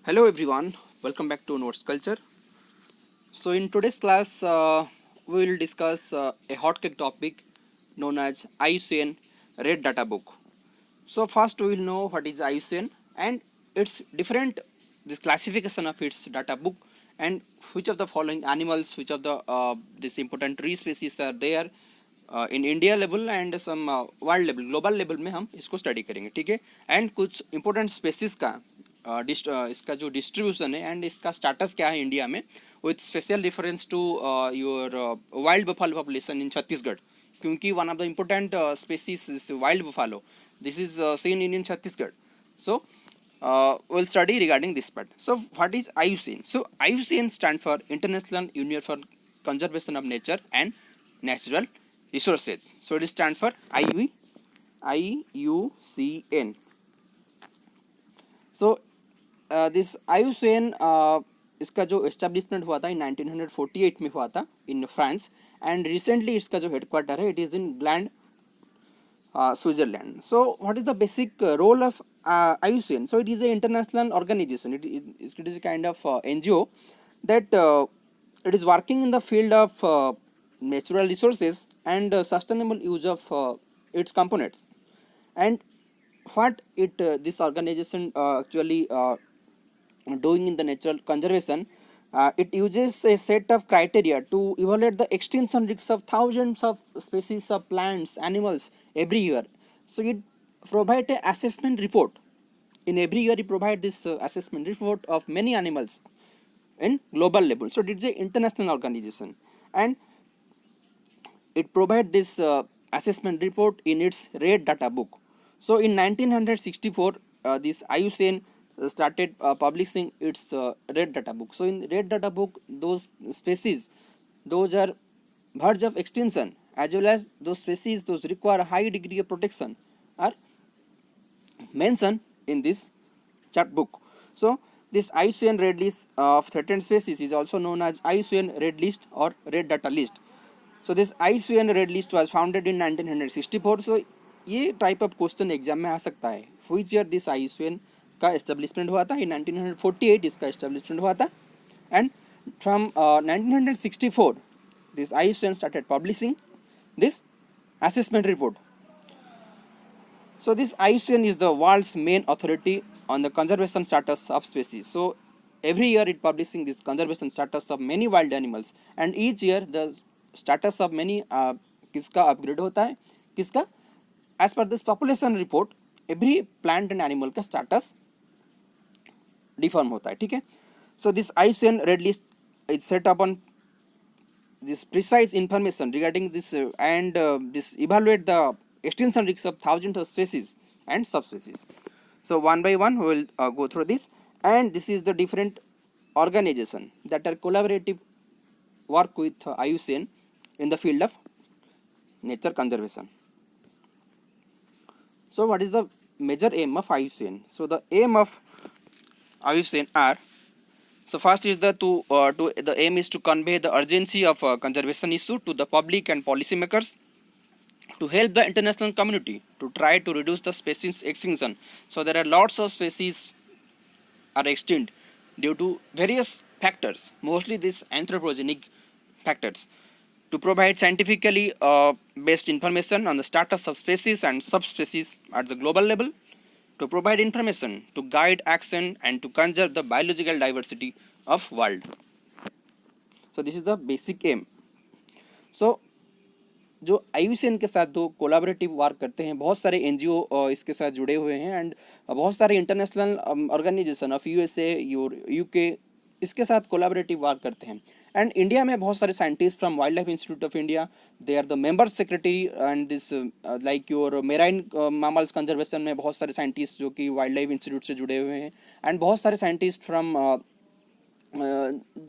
Hello everyone, welcome back to Notes Culture. So in today's class, we will discuss a hot cake topic known as IUCN Red Data Book. So first we will know what is IUCN and its different this classification of its data book and which of the following animals, which of the this important tree species are there in India level and some world level global level में हम इसको study करेंगे, ठीक है. And कुछ important spaces का इसका जो डिस्ट्रीब्यूशन है एंड इसका स्टेटस क्या है इंडिया में with special reference to your wild buffalo population in Chhattisgarh, क्योंकि one of the important species is wild buffalo. This is seen in Chhattisgarh. So we'll study regarding this part. So what is IUCN? So IUCN stand for International Union for Conservation of Nature and Natural Resources. So it stand for IUCN. So this IUCN इसका जो establishment हुआ था इन 1948 में हुआ था in France and recently इसका जो headquarter है it is in gland Switzerland. So what is the basic role of IUCN? So it is an international organization. It is a kind of NGO that it is working in the field of natural resources and sustainable use of its components. And what it this organization actually doing in the natural conservation, it uses a set of criteria to evaluate the extinction risks of thousands of species of plants, animals every year. So it provide a assessment report. In every year, it provide this assessment report of many animals in global level. So it's a international organization, and it provide this assessment report in its Red Data Book. So in 1964, this IUCN started publishing its Red Data Book. So in Red Data Book, those species, those are verge of extinction, as well as those species those require a high degree of protection are mentioned in this chart book. So this IUCN Red List of threatened species is also known as IUCN Red List or Red Data List. So this IUCN Red List was founded in 1964. So ये type of question exam में आ सकता है. Which year this IUCN का establishment हुआ था? इन 1948 इसका establishment हुआ था. And from 1964 this IUCN started publishing this assessment report. So this IUCN is the world's main authority on the conservation status of species. So every year it publishing this conservation status of many wild animals, and each year the status of many किसका upgrade होता है, किसका? As per this population report, every plant and animal का status deform होता है, ठीक है. So this IUCN Red List is set up on this precise information regarding this and this evaluate the extinction risks of thousands of species and subspecies. So one by one we will go through this, and this is the different organization that are collaborative work with IUCN in the field of nature conservation. So what is the major aim of IUCN? So the aim of IUCN are, so first is the the aim is to convey the urgency of conservation issue to the public and policymakers, to help the international community to try to reduce the species extinction. So there are lots of species are extinct due to various factors, mostly these anthropogenic factors. To provide scientifically based information on the status of species and subspecies at the global level, to provide information to guide action and to conserve the biological diversity of world. So this is the basic aim. So जो IUCN के साथ दो collaborative work करते हैं, बहुत सारे NGO इसके साथ जुड़े हुए हैं, एंड बहुत सारे international organization of USA, UK इसके साथ कोलाबरेटिव वर्क करते हैं. एंड इंडिया में बहुत सारे scientist from wild life institute of India, they are the member secretary, and this like your marine mammals conservation में बहुत सारे साइंटिस्ट जो कि वाइल्ड लाइफ इंस्टीट्यूट से जुड़े हुए हैं, एंड बहुत सारे scientist from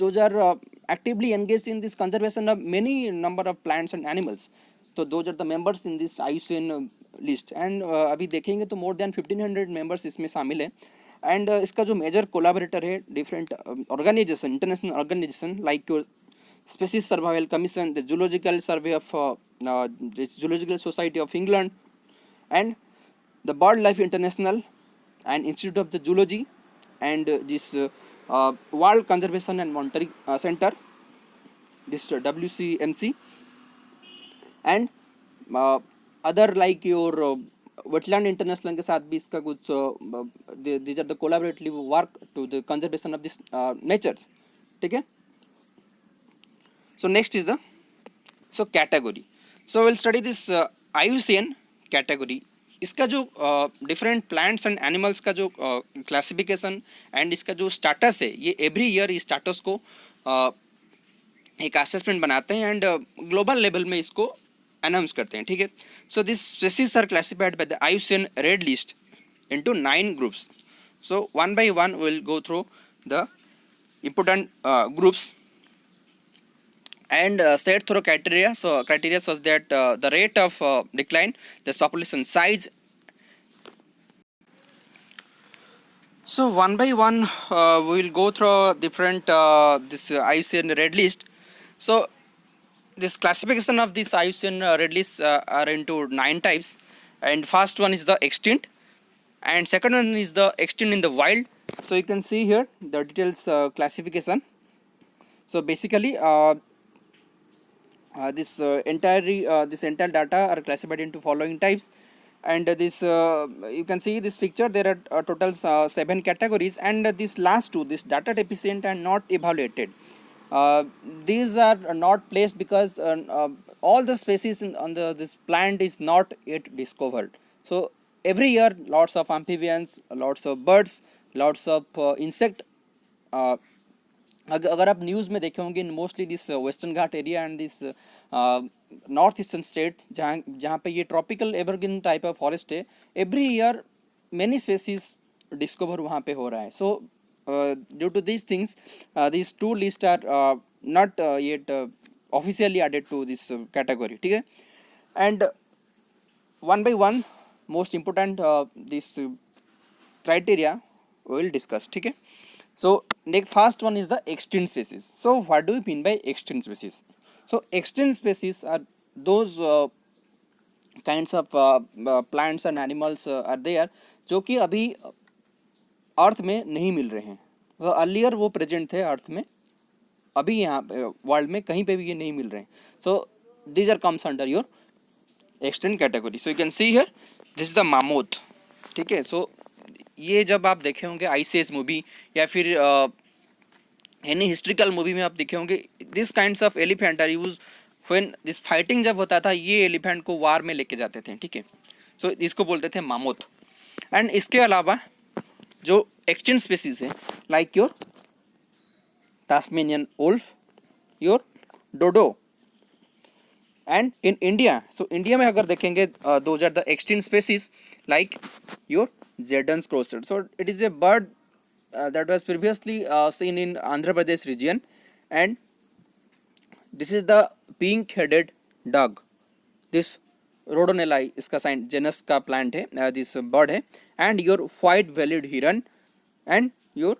those are actively engaged in this conservation of many number of plants and animals. So those are the members in this IUCN list, and अभी देखेंगे तो more than 1500 members इसमें शामिल है. एंड इसका जो मेजर कोलाबरेटर है different organization, international organization like your species survival commission, the zoological survey of the zoological society of England, and the BirdLife International and Institute of the Zoology, and this World Conservation and Monitoring Center, this WCMC, and other like your wetland international के साथ भी इसका कुछ these are the collaborative work to the conservation of this natures. ठीक है. So next is the so category. So will study this IUCN category. इसका जो different plants and animals का जो क्लासिफिकेशन एंड इसका जो स्टाटस है, ये एवरी ईयर इस स्टाटस को एक असेसमेंट बनाते हैं एंड ग्लोबल लेवल में इसको अनाउंस करते हैं. ठीक है. So this species are classified by the IUCN red list into 9 groups. So one by one will go through the important groups and set through criteria. So criteria such that the rate of decline, this population size. So one by one we will go through different this IUCN red list. So this classification of this IUCN red list are into 9 types, and first one is the extinct, and second one is the extinct in the wild. So you can see here the details classification. So basically this entire data are classified into following types, and this you can see this picture, there are total 7 categories, and this last two, this data deficient and not evaluated, these are not placed because all the species on this plant is not yet discovered. So every year lots of amphibians, lots of birds, lots of insect. अगर आप news में देखे होंगे, mostly this western Ghat area and this north eastern state, जहाँ पे ये tropical evergreen type of forest है, every year many species discover वहाँ पे हो रहा है. So due to these things these two lists are not yet officially added to this category. ठीक है. And one by one most important this criteria we will discuss. ठीक है. So next first one is the extinct species. So what do we mean by extinct species? So extinct species are those kinds of plants and animals are there जो कि अभी अर्थ में नहीं मिल रहे हैं. तो अर्लियर वो प्रेजेंट थे अर्थ में, अभी यहाँ वर्ल्ड में कहीं पे भी ये नहीं मिल रहे हैं. So these are comes under your extinct category. So you can see here this is the mammoth. ठीक है. सो ये जब आप देखे होंगे आइस एज मूवी या फिर एनी हिस्ट्रिकल मूवी में आप देखे होंगे, this kinds of elephant are use when this fighting जब होता था, ये एलिफेंट को वार में लेके जाते थे. ठीक है. सो इसको बोलते थे मामोथ. एंड इसके अलावा जो एक्सटिंक्ट स्पीसीज है like your Tasmanian wolf, your dodo, and in India, so India में अगर देखेंगे those are the extinct species like your Jerdon's crochet. So it is a bird that was previously seen in Andhra Pradesh region, and this is the pink-headed dog. This Rhodonella इसका sign genus का plant है, this bird है. And your white bellied heron and your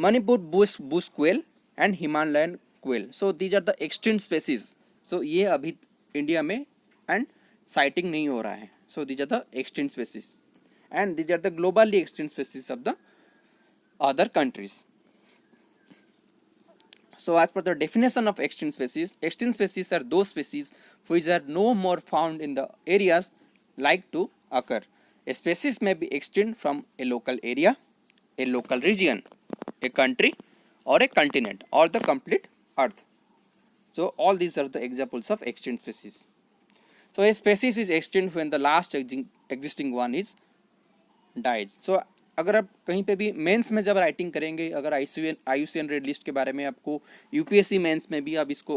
Manipur bush quail and Himalayan quail. So these are the extinct species. So ये अभी India में and sighting नहीं हो रहा है. So these are the extinct species. And these are the globally extinct species of the other countries. So as per the definition of extinct species are those species which are no more found in the areas like to occur. A species may be extinct from a local area, a local region, a country, or a continent, or the complete earth. So all these are the examples of extinct species. So a species is extinct when the last existing one is dies. So अगर आप कहीं पे भी mains में जब writing करेंगे, अगर IUCN red list के बारे में आपको UPSC मेंस में भी आप इसको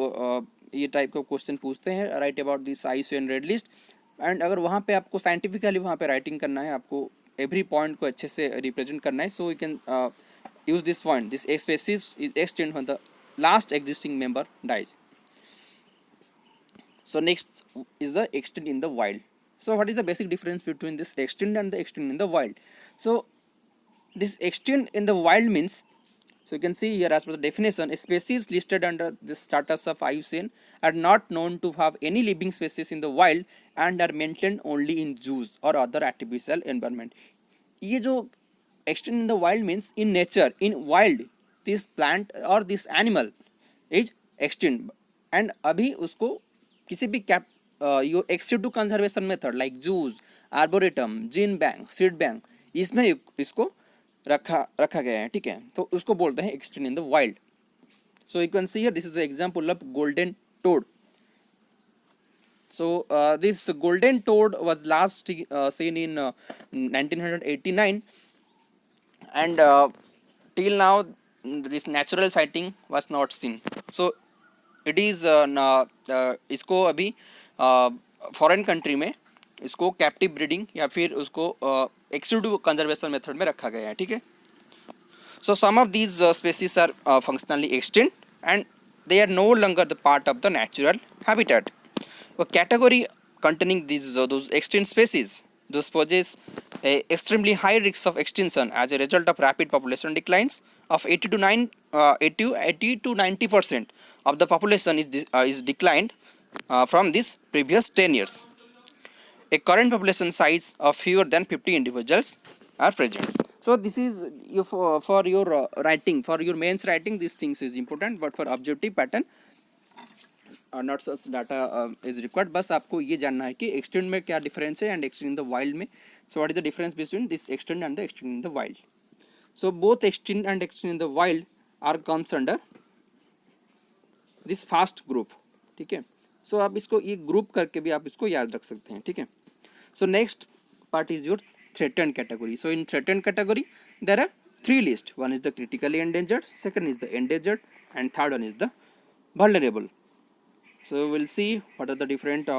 ये टाइप का क्वेश्चन पूछते हैं, right about this IUCN red list, and अगर वहाँ पे आपको साइंटिफिकली वहाँ पे राइटिंग करना है, आपको एवरी पॉइंट को अच्छे से रिप्रेजेंट करना है, so you can use this point, this species is extinct when the last existing member dies. So next is the extinct in the wild. So what is the basic difference between this extinct and the extinct in the wild? So this extinct in the wild means, so you can see here as per the definition, a species listed under the status of IUCN are not known to have any living species in the wild and are maintained only in zoos or other artificial environment. ये जो extinct in the wild means in nature, in wild this plant or this animal is extinct, and अभी उसको किसी भी cap your extinct conservation method like juice, arboretum, gene bank, seed bank, इसमें इसको रखा गया है, ठीक है, तो उसको बोलते हैं extinct in the wild. So you can see here, this is the example of golden toad. So this golden toad was last seen in 1989, and till now this natural sighting was not seen. So it is इसको अभी foreign country में इसको captive breeding या फिर उसको exclusive conservation method में रखा गया है, ठीक है. So some of these species are functionally extinct and they are no longer the part of the natural habitat. A category containing those extinct species, those possess a extremely high risk of extinction as a result of rapid population declines of 80 to 90% of the population is declined from this previous 10 years. A current population size of fewer than 50 individuals are present. So this is for your writing, for your mains writing, these things is important, but for objective pattern not such data is required. बस आपको ये जानना है कि extinct में क्या difference है and extinct in the wild में. So what is the difference between this extinct and the extinct in the wild? So both extinct and extinct in the wild are comes under this first group, ठीक है. So आप इसको ये group करके भी आप इसको याद रख सकते हैं, ठीक है. So next part is your threatened category. So in threatened category there are three lists. One is the critically endangered, second is the endangered, and third one is the vulnerable. So we'll see what are the different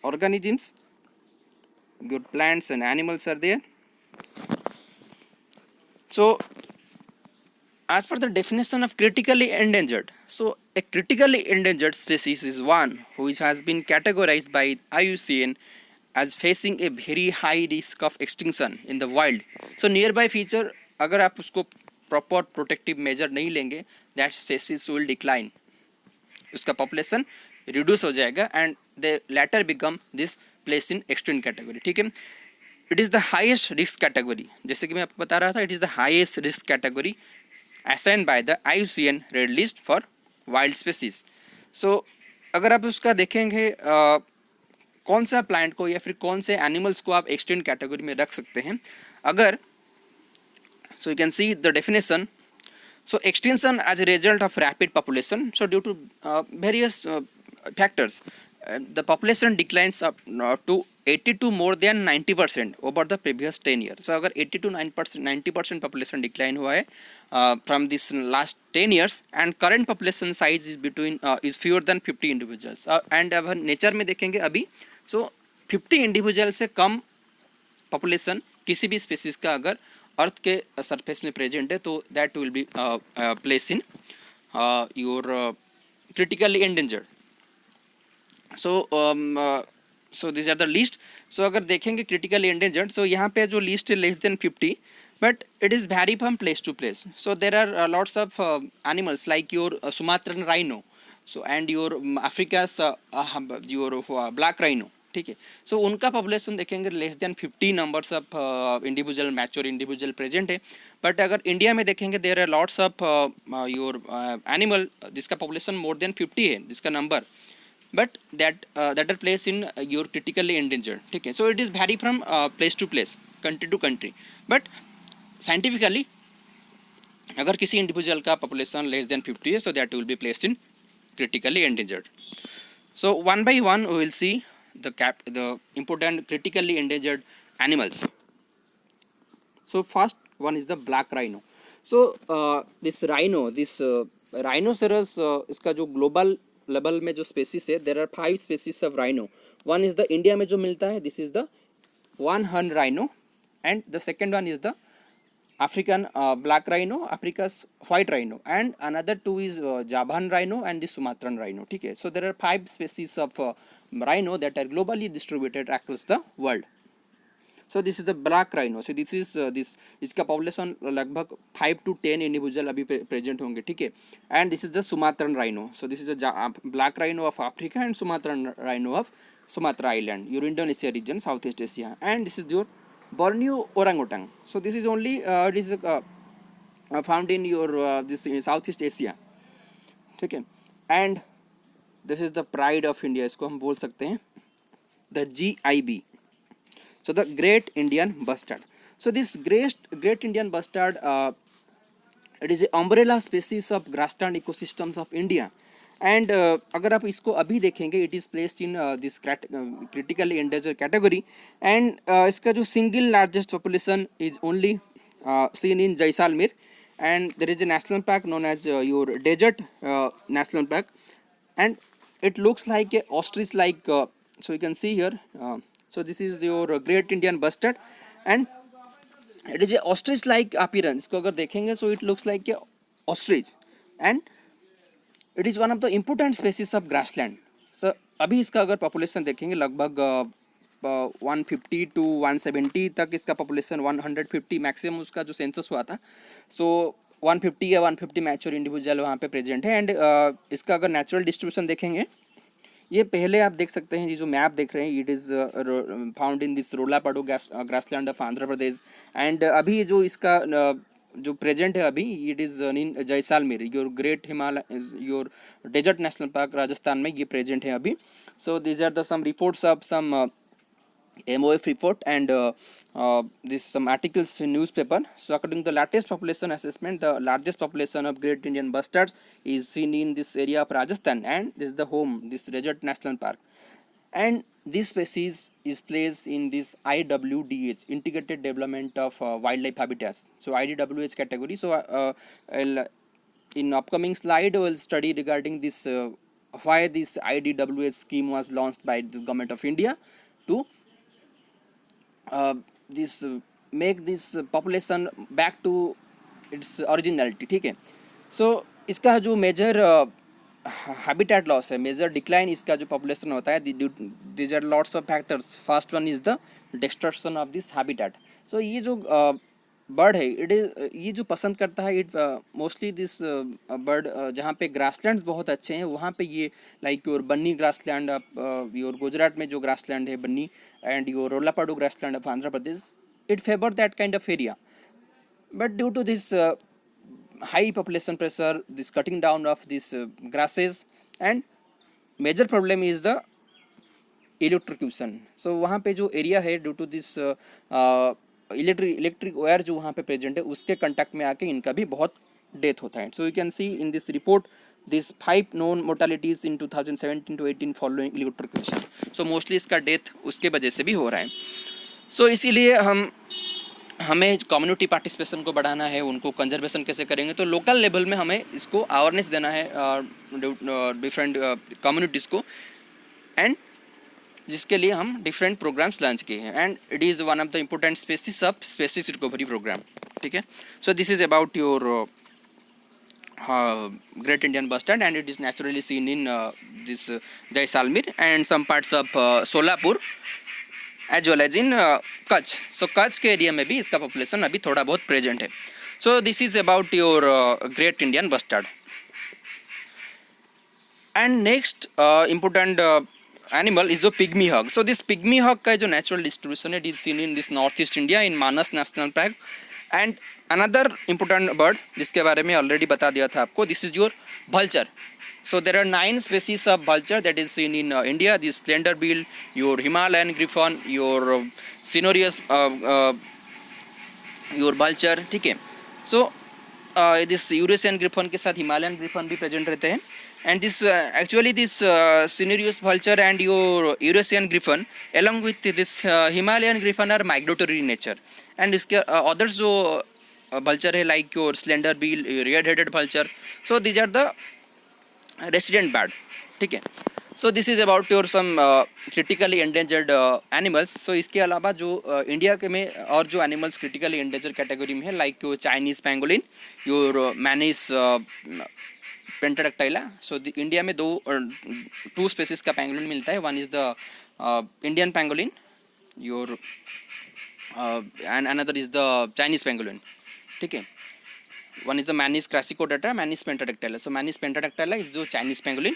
organisms, good plants and animals are there. So as per the definition of critically endangered, so a critically endangered species is one which has been categorized by IUCN as facing a very high risk of extinction in the wild. So nearby feature अगर आप उसको proper protective measure नहीं लेंगे, that species will decline, उसका population reduce हो जाएगा and they later become this place in extinct category, ठीक है. It is the highest risk category, जैसे कि मैं आपको बता रहा था, it is the highest risk category assigned by the IUCN Red List for wild species. So अगर आप उसका देखेंगे कौन सा प्लांट को या फिर कौन से एनिमल्स को आप एक्सटिंक्ट कैटेगरी में रख सकते हैं, अगर so you can see the definition. So extinction as a result of rapid population, so due to various factors, the population declines up to 80 to more than 90% over the previous 10 years. So अगर 80 to 90% population decline हुआ है from this last 10 years, and current population size is between is fewer than 50 individuals, and अगर nature में देखेंगे अभी, so 50 individual से कम population किसी भी स्पेसिस का अगर अर्थ के सरफेस में प्रेजेंट है तो that will be place in your critically endangered. So this are the list. So अगर देखेंगे क्रिटिकली एंडेंजर्ड, सो यहाँ पे जो लिस्ट है less than 50, but it is vary from place to place. So there are lots of animals like your Sumatran rhino, so and your Africa's your black rhino, ठीक है. So उनका population देखेंगे less than 50 numbers of individual mature individual present है. But अगर India में देखेंगे there are lots of your animal जिसका population more than 50 है, जिसका number, but that are place in your critically endangered, ठीक है. So it is vary from place to place, country to country, but scientifically अगर किसी individual का population less than 50 है, so that will be placed in critically endangered. So one by one we will see the important critically endangered animals. So first one is the black rhino. So this rhino, this rhinoceros, इसका जो global level में जो species है, there are 5 species of rhino. One is the India में जो मिलता है, this is the one horn rhino, and the second one is the African black rhino, Africa's white rhino, and another two is Javan rhino and the Sumatran rhino, ठीक है. So there are 5 species of rhino that are globally distributed across the world. So this is the black rhino. So this is इसका population लगभग 5 to 10 individual अभी present होंगे, ठीक है. And this is the Sumatran rhino. So this is the black rhino of Africa and Sumatran rhino of Sumatra Island, your Indonesia region, Southeast Asia. And this is your Borneo orangutan. So this is only it is found in your this in Southeast Asia. ठीक है. And this is the pride of India, इसको हम बोल सकते हैं the GIB. So the Great Indian Bustard. So this Great Indian Bustard, it is a umbrella species of grassland ecosystems of India. And अगर आप इसको अभी देखेंगे, it is placed in this critically endangered category. And इसका जो single largest population is only seen in Jaisalmer. And there is a national park known as your Desert National Park, and it looks like a ostrich like, so you can see here, so this is your Great Indian Bustard, and it is a ostrich like appearance. इसको अगर देखेंगे, so it looks like a ostrich, and it is one of the important species of grassland. So अभी इसका अगर population देखेंगे, लगभग 150 to 170 तक इसका पॉपुलेशन, 150 मैक्सिमम उसका जो सेंसस हुआ था. सो 150 या 150 मैच्योर इंडिविजुअल वहाँ पे प्रेजेंट है. एंड इसका अगर नेचुरल डिस्ट्रीब्यूशन देखेंगे, ये पहले आप देख सकते हैं, ये जो मैप देख रहे हैं, it is found in this Rollapadu grassland of Andhra Pradesh. And अभी जो इसका जो प्रेजेंट है अभी, it is in Jaisalmer, your great Himalaya, your desert national park Rajasthan में ये प्रेजेंट है अभी. So these are the some reports of some MOF report, and this some articles in newspaper. So according to the latest population assessment, the largest population of Great Indian Bustards is seen in this area of Rajasthan, and this is the home, this Desert National Park. And this species is placed in this IWDH, Integrated Development of Wildlife Habitats. So IDWH category. So in upcoming slide we'll study regarding this why this IDWH scheme was launched by the government of India to this make this population back to its originality. ठीक है. So इसका जो major habitat loss है, major decline इसका जो population होता है, these are lots of factors. First one is the destruction of this habitat. So ये जो बर्ड है, इट इज ये जो पसंद करता है, इट मोस्टली दिस बर्ड जहाँ पे ग्रासलैंड्स बहुत अच्छे हैं वहाँ पे ये, like your Banni grassland, your Gujarat में जो ग्रासलैंड है Banni, and your Rollapadu grassland of Andhra Pradesh, it favour that kind of area. But due to this high population pressure, this cutting down of these grasses, and major problem is the electrocution. So वहाँ पे जो area है, due to this electric wire जो वहाँ पे present है, उसके contact में आके इनका भी बहुत डेथ होता है. So you can C in this report this 5 known mortalities in 2017 to 18 following electrocution. So mostly इसका डेथ उसके वजह से भी हो रहा है. सो इसीलिए हमें कम्युनिटी पार्टिसिपेशन को बढ़ाना है, उनको कंजर्वेशन कैसे करेंगे, तो लोकल लेवल में हमें इसको अवेयरनेस देना है डिफरेंट कम्युनिटीज़ को, एंड जिसके लिए हम डिफरेंट प्रोग्राम्स लॉन्च किए हैं. And it is one of the important species of species recovery program. ठीक है. So this is about your Great Indian Bustard, and it is naturally seen in this Jaisalmer and some parts of Solapur as well as in Kutch. So Kutch के area में भी इसका population अभी थोड़ा बहुत present है. So this is about your great Indian bustard. And next important animal is the pygmy hog. So this pygmy hog का जो नेचुरल डिस्ट्रीब्यूशन है, it is seen in this north east India in Manas national park. And another important bird जिसके बारे में already बता दिया था आपको, this is your vulture. So there are 9 species of vulture that is seen in India. This slender bill, your Himalayan griffon, your cinereous your vulture. ठीक है. So this Eurasian griffon के साथ Himalayan griffon भी present रहते हैं. And this actually this cinereous vulture and your Eurasian griffon along with this Himalayan griffon are migratory in nature. And इसके others जो vulture है, like your slender bill, red-headed vulture. So these are the resident bird. ठीक है. So this is about your some critically endangered animals. So इसके अलावा जो India के में और जो एनिमल्स क्रिटिकली एंडेंजर कैटेगरी में है, like your Chinese pangolin, your Manis pentadactyla. So India में 2 स्पेसिस का पैंगोलिन मिलता है. One is the Indian pangolin, your and another is the Chinese pangolin. ठीक है. One is the Manis crassicodata, Manis pentadactyla. So Manis pentadactyla is the Chinese pangolin.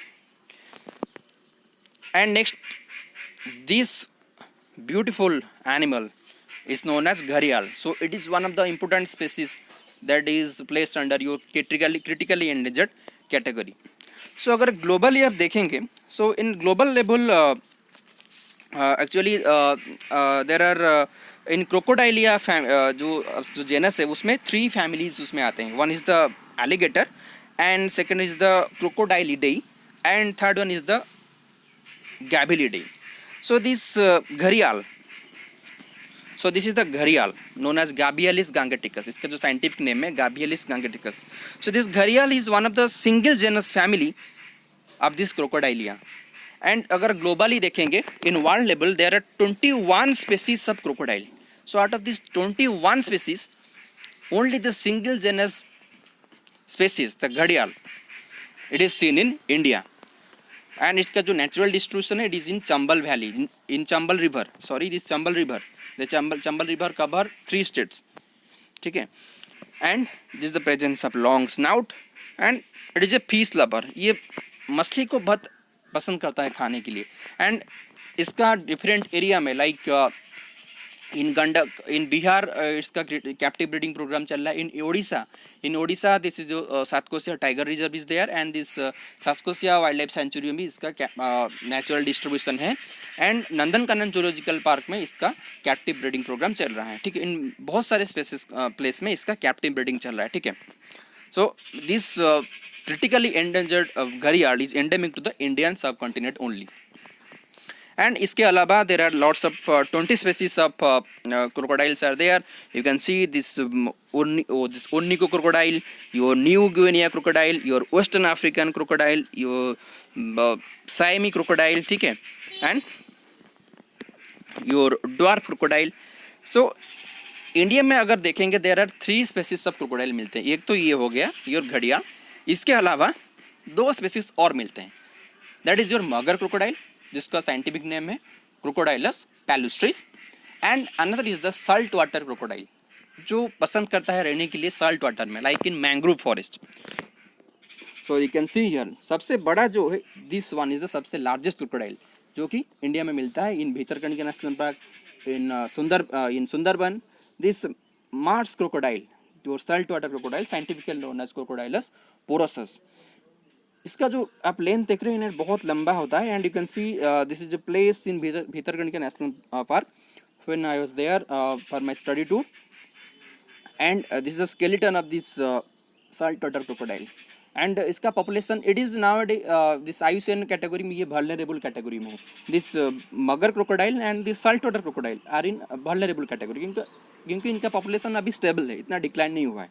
And next, this beautiful animal is known as gharial. So it is one of the important species that is placed under your critically endangered category. So अगर globally आप देखेंगे, so in global level actually there are in crocodilia जो genus है उसमें 3 families उसमें आते हैं. One is the alligator, and second is the crocodilidae, and third one is the gabellidae. So this gharial, so this is the gharial known as Gabialis gangeticus. इसका जो scientific name है Gabialis gangeticus. So this gharial is one of the single genus family of this crocodilia. And अगर globally देखेंगे, in world level there are 21 species of crocodile. So out of these 21 species, only the single genus species, the gharial, it is seen in India. And इसका जो natural distribution है, it is in Chambal Valley, in Chambal River. Sorry, this Chambal River. The Chambal River cover 3 states. ठीक है. And this is the presence of long snout, and it is a fish lover. ये मछली को बहुत पसंद करता है खाने के लिए. And इसका different area में like इन गंडक, इन बिहार इसका कैप्टिव ब्रीडिंग प्रोग्राम चल रहा है. इन ओडिशा दिस इज जो Satkosia tiger reserve is there, and this Satkosia wild life sanctuary में भी इसका नेचुरल डिस्ट्रीब्यूशन है. एंड नंदनकानन जूलॉजिकल पार्क में इसका कैप्टिव ब्रीडिंग प्रोग्राम चल रहा है. ठीक है, इन बहुत सारे स्पेसिस प्लेस में इसका कैप्टिव ब्रीडिंग चल रहा है. ठीक है. So this critically endangered gharial is endemic to the Indian subcontinent only. And इसके अलावा there are lots of 20 species of crocodiles are there. You can see this this Oniko crocodile, your New Guinea crocodile, your Western African crocodile, your Siamese crocodile, ठीक है, and your dwarf crocodile. So India में अगर देखेंगे there are 3 species of crocodile मिलते हैं. एक तो ये हो गया योर घड़ियाल, इसके अलावा 2 species और मिलते हैं. That is your mugger crocodile, जिसका साइंटिफिक नेम है Crocodylus palustris, and another is the salt water crocodile, जो पसंद करता है रहने के लिए सॉल्ट वाटर में, like in mangrove forest. So you can see here सबसे बड़ा जो है दिस वन इज द सबसे लार्जेस्ट क्रोकोडाइल जो कि इंडिया में मिलता है in Bhitarkanika national park, in Sundarban. This marsh crocodile, जो salt water crocodile, scientifically known as Crocodylus porosus. इसका जो आप लेंथ देख रहे हैं बहुत लंबा होता है. And you can see this is a place in Bhitarkanika national park when I was there for my study tour. And this is the skeleton of this salt water crocodile. And इसका population it is now this IUCN category में, ये vulnerable category में है. This mugger crocodile and this salt water crocodile are in vulnerable category, क्योंकि इनका population अभी stable है, इतना डिक्लाइन नहीं हुआ है.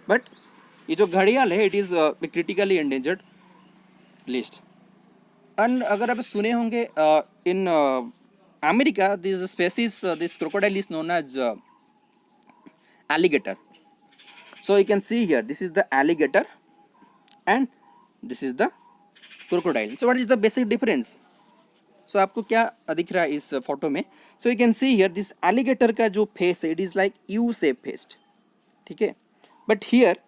बट ये जो घड़ियाल है it is critically endangered list. And अगर आप सुने होंगे in America this species, this crocodile is known as alligator. So you can see here this is the alligator and this is the crocodile. So what is the basic difference? So आपको क्या दिख रहा है इस photo में? So you can see here this alligator का जो face है it is like U shape faced, ठीक है. But here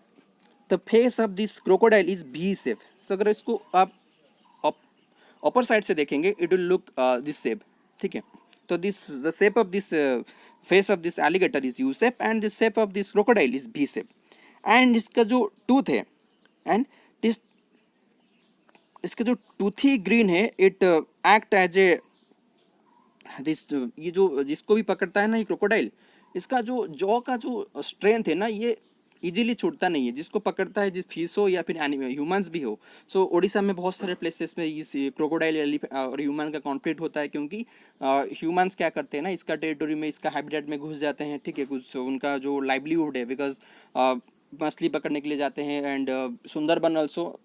the face of this crocodile is V shape. So अगर इसको आप अपर साइड से देखेंगे it will look this shape, ठीक है. तो this the shape of this face of this alligator is U shape and the shape of this crocodile is V shape. and इसका जो tooth है and this इसका जो toothy green है it act as a this ये जो जिसको भी पकड़ता है ना ये crocodile, इसका जो जॉ का जो स्ट्रेंथ है ना ये इजीली छूटता नहीं है. जिसको पकड़ता है, जिस फिश हो या फिर ह्यूमंस भी हो. सो ओडिशा में बहुत सारे प्लेसेस में इस क्रोकोडाइल और ह्यूमन का कॉन्फ्लिक्ट होता है, क्योंकि ह्यूमंस क्या करते हैं ना इसका टेरिटोरी में, इसका हैबिटेट में घुस जाते हैं. ठीक है, कुछ उनका जो लाइवलीहुड है बिकॉज मछली पकड़ने के लिए जाते हैं. And Sundarban also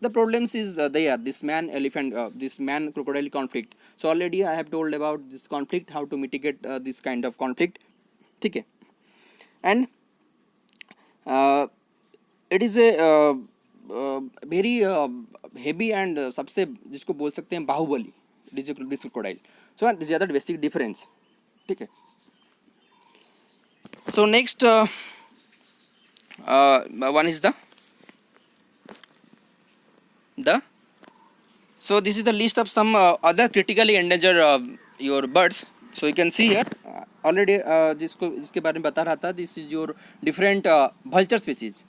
the problems is they are this man elephant this man crocodile conflict. So already I have told about this conflict, how to mitigate this kind of conflict, ठीक है. and it is a very heavy and सबसे जिसको बोल सकते हैं Baahubali this crocodile. So this is the basic difference, ठीक है. So next one is the so this is the list of some other critically endangered your birds. So you can see here already जिसको इसके बारे में बता रहा था, this is your different vulture species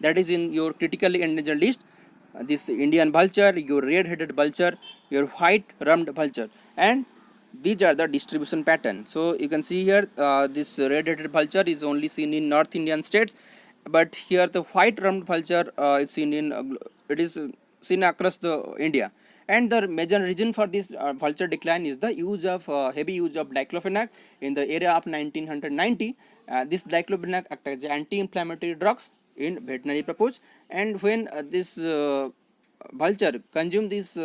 that is in your critically endangered list. This Indian vulture, your red-headed vulture, your white-rumped vulture, and these are the distribution pattern. So you can see here this red-headed vulture is only seen in North Indian states, but here the white-rumped vulture is seen in it is seen across the India. And the major reason for this vulture decline is the use of heavy use of diclofenac in the area of 1990. This diclofenac acts as anti-inflammatory drugs in veterinary purpose, and when this vulture consume this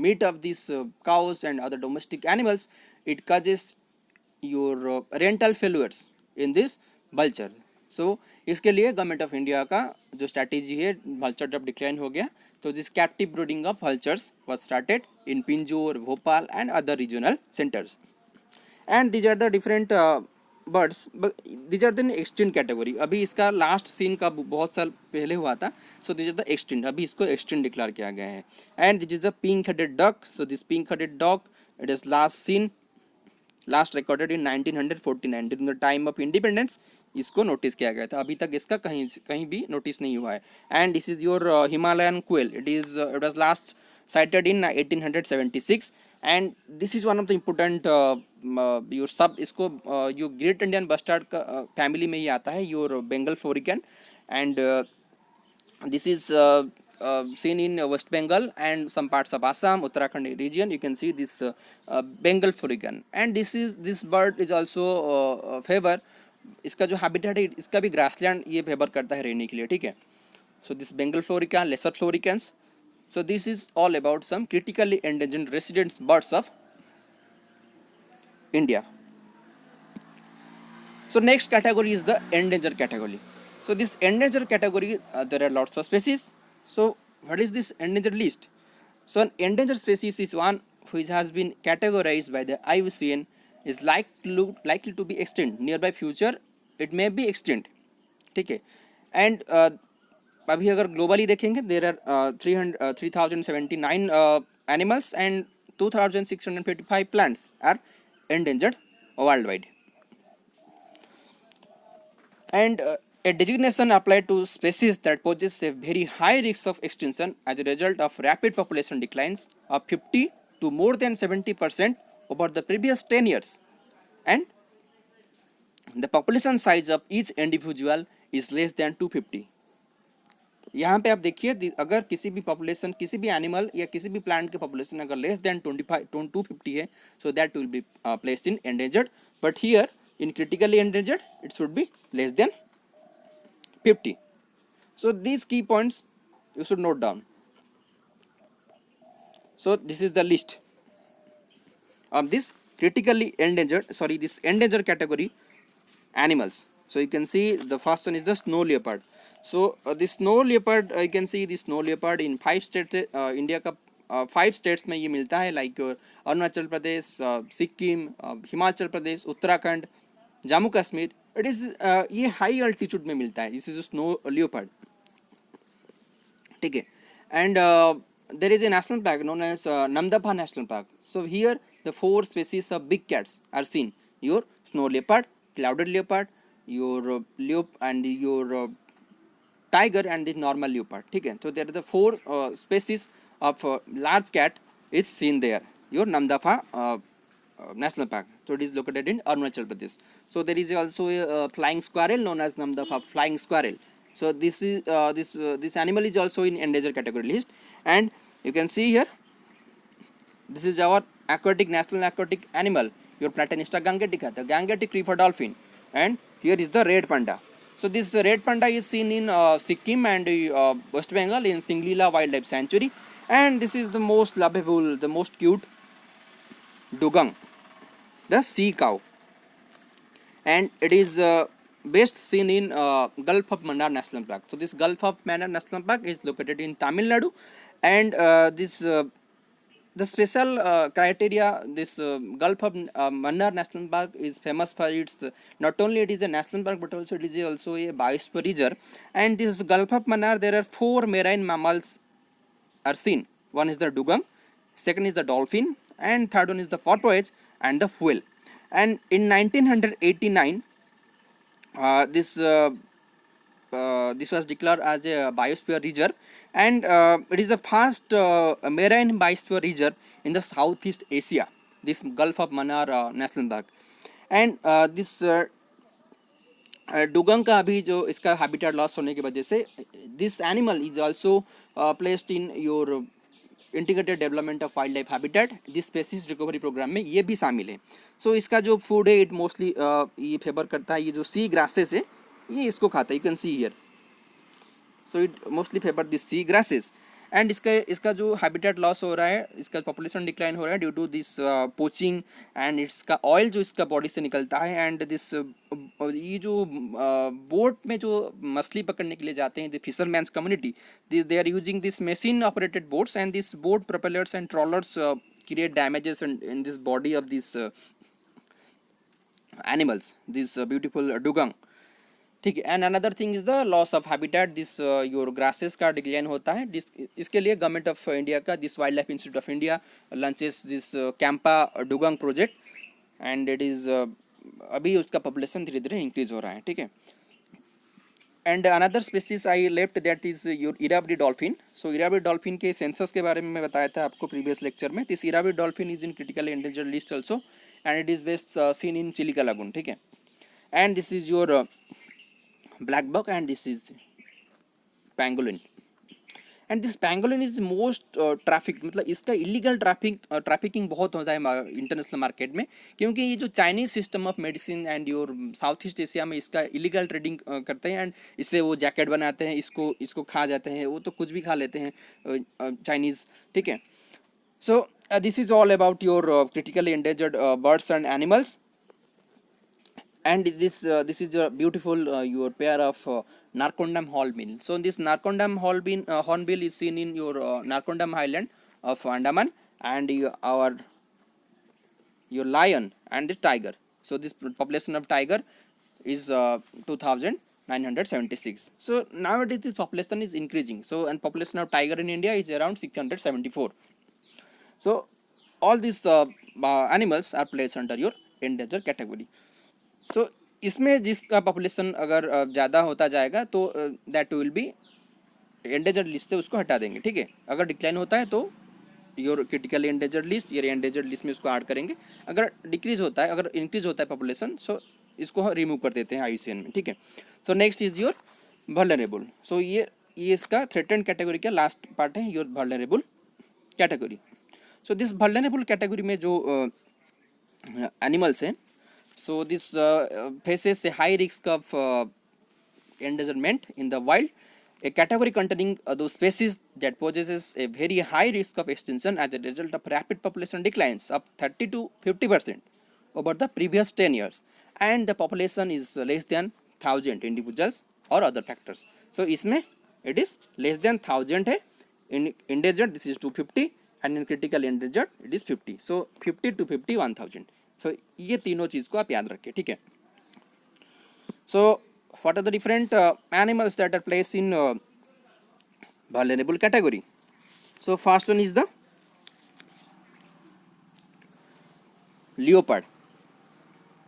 meat of these cows and other domestic animals, it causes your rental failures in this vulture. So इसके लिए government of India का जो strategy है, vulture जब decline हो गया तो this captive breeding of vultures was started in Pinjore, Bhopal and other regional centers. And these are the different birds, but these are the extinct category. अभी इसका लास्ट सीन का बहुत साल पहले हुआ था, so these are the extinct. अभी इसको extinct डिक्लेयर किया गया है. And this is a pink-headed duck. So this pink-headed duck, it is last recorded in 1949 during the time of independence. इसको नोटिस किया गया था. अभी तक इसका कहीं भी नोटिस नहीं हुआ है. And this is your Himalayan quail. It was last sighted in 1876. And this is one of the important your सब इसको your ग्रेट इंडियन बस्टार्ड का फैमिली में ही आता है, your Bengal florican. And this is seen in West Bengal and some parts of Assam, Uttarakhand region. You can see this Bengal florican. And this bird is also favor, इसका जो habitat है इसका भी grassland ये favour करता है रहने के लिए, ठीक है. So this Bengal florican, lesser floricans. So this is all about some critically endangered resident birds of India. So next category is the endangered category. So this endangered category, there are lots of species. So what is this endangered list? So an endangered species is one which has been categorized by the IUCN is likely to be extinct. Nearby future it may be extinct, ठीक है. And अभी अगर globally देखेंगे there are 3079 animals and 2655 plants are endangered worldwide. And a designation applied to species that poses a very high risk of extinction as a result of rapid population declines of 50 to more than 70% over the previous 10 years. And the population size of each individual is less than 250. यहाँ पे आप देखिए अगर किसी भी population, किसी भी animal या किसी भी प्लांट के पॉपुलेशन अगर लेस देन 250 है, so that will be placed in endangered. But here in critically endangered it should be less than 50. So these key points you should note down. So this is the list of this critically endangered, this endangered category animals. So you can see the first one is the snow leopard. So the snow leopard, you can see the snow leopard in 5 states. India का 5 states में ये मिलता है, like Arunachal Pradesh, Sikkim, Himachal Pradesh, Uttarakhand, Jammu Kashmir. It is ये high altitude में मिलता है. This is snow leopard, ठीक है. And there is a national park known as Namdapha national park. So here the 4 species of big cats are seen. Your snow leopard, clouded leopard, your and your tiger and the normal leopard, ठीक है. So there are the 4 species of large cat is seen there. Your Namdapha National Park. So it is located in Arunachal Pradesh. So there is also a flying squirrel known as Namdapha flying squirrel. So this is this animal is also in endangered category list. And you can see here, this is our aquatic national aquatic animal, your Platanista gangetica, the Gangetic river dolphin. And here is the red panda. So this red panda is seen in Sikkim and West Bengal in Singlila Wildlife Sanctuary. And this is the most lovable, the most cute dugong, the sea cow. And it is best seen in Gulf of Mannar National Park. So this Gulf of Mannar National Park is located in Tamil Nadu. And the special criteria, this Gulf of Mannar National Park is famous for its, not only it is a national park but also it is also a biosphere reserve. And this Gulf of Mannar, there are 4 marine mammals are seen. One is the dugong, second is the dolphin, and third one is the porpoise and the whale. And in 1989, this was declared as a biosphere reserve, and it is the first marine biosphere reserve in the Southeast Asia, this Gulf of Mannar National Park. And this डुगंग का अभी जो इसका habitat loss होने की वजह से this animal is also placed in your integrated development of wild life habitat, this species recovery program में ये भी शामिल है. सो इसका जो फूड है इट मोस्टली ये फेवर करता है, ये जो सी ग्रासेस है ये इसको खाता है, you can see here. So it mostly favour this sea grasses. And इसका जो हैबिटेट लॉस हो रहा है, इसका पॉपुलेशन डिक्लाइन हो रहा है due to this poaching, and इसका ऑयल जो इसका बॉडी से निकलता है, एंड दिस ये जो बोट में जो मछली पकड़ने के लिए जाते हैं the fishermans community, they are using this machine operated boats, and this boat propellers and trawlers create damages in this body of these animals, this beautiful dugong. ठीक है. And another thing is the loss of habitat, this your grasses का decline होता है. इसके लिए government of India का this wild life institute of India launches this CAMPA dugong project, and it is अभी उसका पॉपुलेशन धीरे धीरे इंक्रीज हो रहा है. ठीक है. And another species I left that is your Irrawaddy dolphin. So Irrawaddy dolphin के सेंसस के बारे में मैं बताया था आपको प्रीवियस लेक्चर में. This Irrawaddy dolphin is in critically endangered list also, and it is best seen इन चिलिका लागून. ठीक है. And this is your black buck, and this is pangolin. And this pangolin is most traffic, मतलब इसका illegal trafficking बहुत होता है international market में, क्योंकि ये जो Chinese system of medicine and your south east Asia में इसका इलीगल ट्रेडिंग करते हैं, एंड इससे वो जैकेट बनाते हैं, इसको खा जाते हैं, वो तो कुछ भी खा लेते हैं चाइनीज़. ठीक है. So this is all about your critically endangered birds and animals. And this is a beautiful your pair of Narcondam hornbill. So this Narcondam hornbill is seen in your Narcondam Highland of Andaman, and your lion and the tiger. So this population of tiger is 2976. So nowadays this population is increasing. So and population of tiger in India is around 674. So all these animals are placed under your endangered category. तो इसमें जिसका population अगर ज़्यादा होता जाएगा तो that will B endangered list से उसको हटा देंगे. ठीक है. अगर डिक्लाइन होता है तो योर क्रिटिकली एंडेंजर्ड लिस्ट या एंडेंजर्ड लिस्ट में उसको ऐड करेंगे. अगर डिक्रीज होता है, अगर इंक्रीज होता है पॉपुलेशन, सो इसको रिमूव कर देते हैं आईयूसीएन में. ठीक है. So next is your vulnerable. So ये इसका थ्रेटेंड कैटेगरी का लास्ट पार्ट है, your vulnerable category. So this vulnerable category में जो एनिमल्स हैं, so this faces a high risk of endangerment in the wild, a category containing those species that possesses a very high risk of extinction as a result of rapid population declines of 30 to 50% over the previous 10 years, and the population is less than 1000 individuals or other factors. So इसमें it is less than 1000 है, in endangered this is 250, and in critical endangered it is 50. So 50 to 50 1000. सो ये तीनों चीज़ को आप याद रखें. ठीक है. So what are the different animals that are placed in vulnerable category. So first one is the leopard